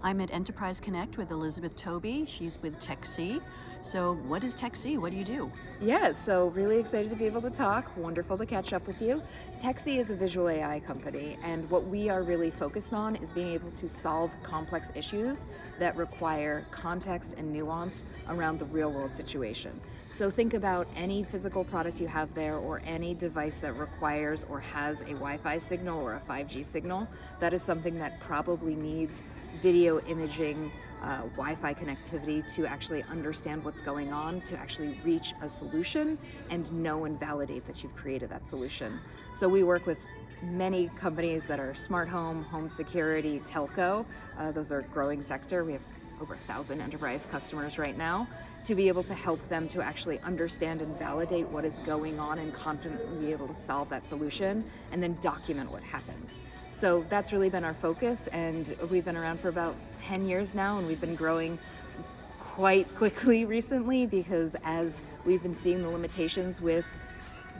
I'm at Enterprise Connect with Elizabeth Tobey. She's with TechSee. So what is TechSee? What do you do? Yeah, so really excited to be able to talk. Wonderful to catch up with you. TechSee is a visual AI company, and what we are really focused on is being able to solve complex issues that require context and nuance around the real world situation. So think about any physical product you have there or any device that requires or has a Wi-Fi signal or a 5G signal. That is something that probably needs video imaging, Wi-Fi connectivity to actually understand what's going on, to actually reach a solution and know and validate that you've created that solution. So we work with many companies that are smart home, home security, telco. Those are a growing sector. We have over 1,000 enterprise customers right now, to be able to help them to actually understand and validate what is going on and confidently be able to solve that solution and then document what happens. So that's really been our focus, and we've been around for about 10 years now, and we've been growing quite quickly recently because as we've been seeing the limitations with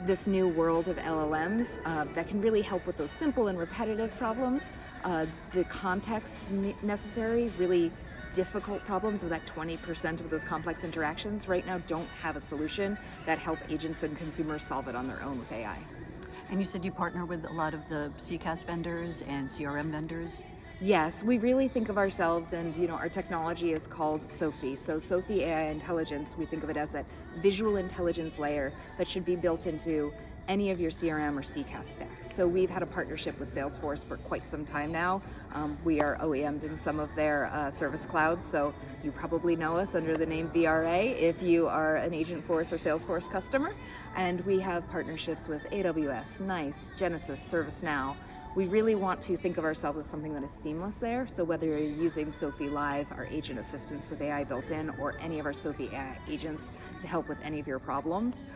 this new world of LLMs that can really help with those simple and repetitive problems, the context necessary, really difficult problems of that 20% of those complex interactions right now don't have a solution that help agents and consumers solve it on their own with AI. And you said you partner with a lot of the CCaaS vendors and CRM vendors. Yes, we really think of ourselves, and our technology is called Sophie. So Sophie AI Intelligence, we think of it as that visual intelligence layer that should be built into any of your CRM or CCaaS stacks. So we've had a partnership with Salesforce for quite some time now. We are OEM'd in some of their service clouds, so you probably know us under the name VRA if you are an Agentforce or Salesforce customer. And we have partnerships with AWS, NICE, Genesys, ServiceNow. We really want to think of ourselves as something that is seamless there. So whether you're using Sophie Live, our agent assistants with AI built in, or any of our Sophie AI agents to help with any of your problems,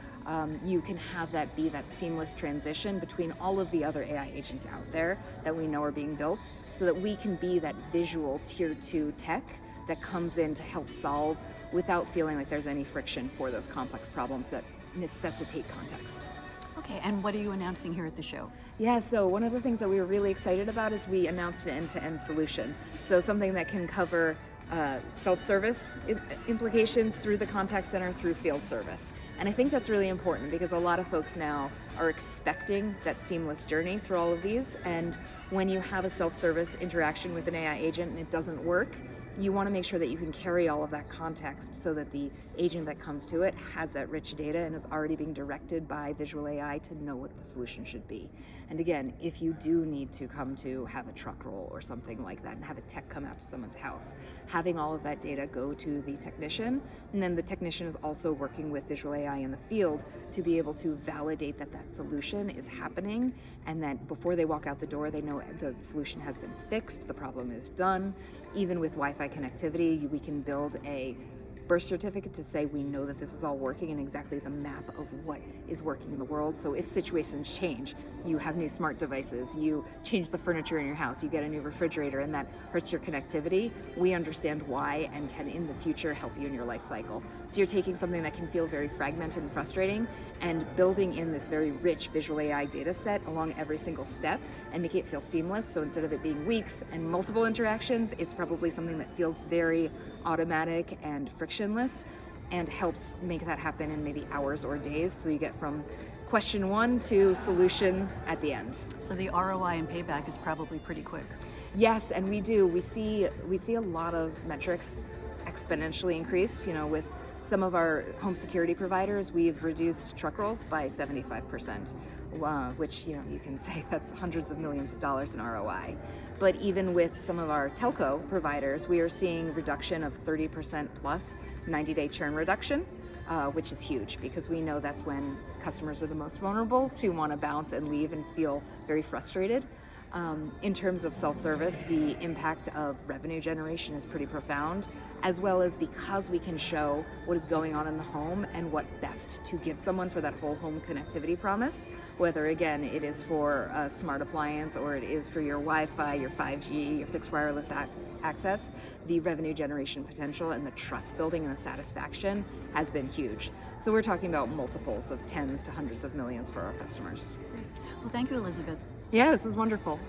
you can have that be that seamless transition between all of the other AI agents out there that we know are being built, so that we can be that visual tier 2 tech that comes in to help solve without feeling like there's any friction for those complex problems that necessitate context. Okay, and what are you announcing here at the show? Yeah, so one of the things that we were really excited about is we announced an end-to-end solution. So something that can cover self-service implications through the contact center, through field service. And I think that's really important because a lot of folks now are expecting that seamless journey through all of these. And when you have a self-service interaction with an AI agent and it doesn't work, you want to make sure that you can carry all of that context so that the agent that comes to it has that rich data and is already being directed by visual AI to know what the solution should be. And again, if you do need to come to have a truck roll or something like that and have a tech come out to someone's house, having all of that data go to the technician, and then the technician is also working with visual AI in the field to be able to validate that that solution is happening, and that before they walk out the door, they know the solution has been fixed, the problem is done. Even with Wi-Fi connectivity, we can build a birth certificate to say we know that this is all working and exactly the map of what is working in the world. So if situations change, you have new smart devices, you change the furniture in your house, you get a new refrigerator, and that hurts your connectivity, we understand why and can in the future help you in your life cycle. So you're taking something that can feel very fragmented and frustrating and building in this very rich visual AI data set along every single step and making it feel seamless. So instead of it being weeks and multiple interactions, it's probably something that feels very automatic and frictionless and helps make that happen in maybe hours or days till you get from question one to solution at the end. So the ROI and payback is probably pretty quick. Yes, and we do. We see a lot of metrics exponentially increased. With some of our home security providers, we've reduced truck rolls by 75%, which you can say that's hundreds of millions of dollars in ROI. But even with some of our telco providers, we are seeing reduction of 30% plus 90-day churn reduction, which is huge because we know that's when customers are the most vulnerable to want to bounce and leave and feel very frustrated. In terms of self-service, the impact of revenue generation is pretty profound, as well as because we can show what is going on in the home and what best to give someone for that whole home connectivity promise, whether again it is for a smart appliance or it is for your Wi-Fi, your 5G, your fixed wireless access. The revenue generation potential and the trust building and the satisfaction has been huge. So we're talking about multiples of tens to hundreds of millions for our customers. Well, thank you, Elizabeth. Yeah, this is wonderful.